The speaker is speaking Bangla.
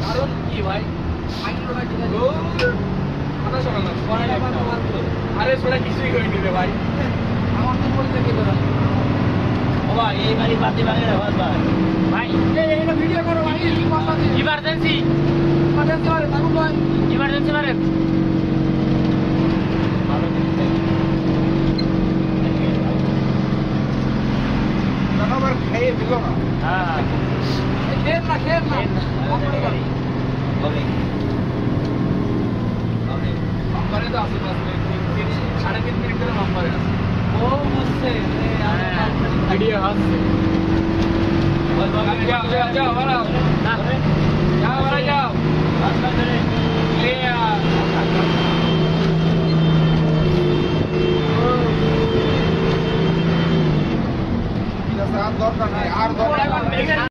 কারণ কি ভাই আইনোটা কি জানি কথা শোনা না আরে ছোড়া কিছুই হয়নি রে ভাই আমার তো বলতে কি করে ও ভাই এই বাড়ি বাতি ভাঙে রে ভাই এই ভিডিও করো ভাই ইমার্জেন্সি মারে তাকু ভাই ইমার্জেন্সি মারে ভালো দিতে আবার খেয়ে দিল না হ্যাঁ খেয়ে না ওকে ওকে नंबर है तो आपके पास में 3.5 मिनट का नंबर है वो मुझसे वीडियो हाथ से जाओ हमारा जाओ ले साथ दौड़ करना है 8 दौड़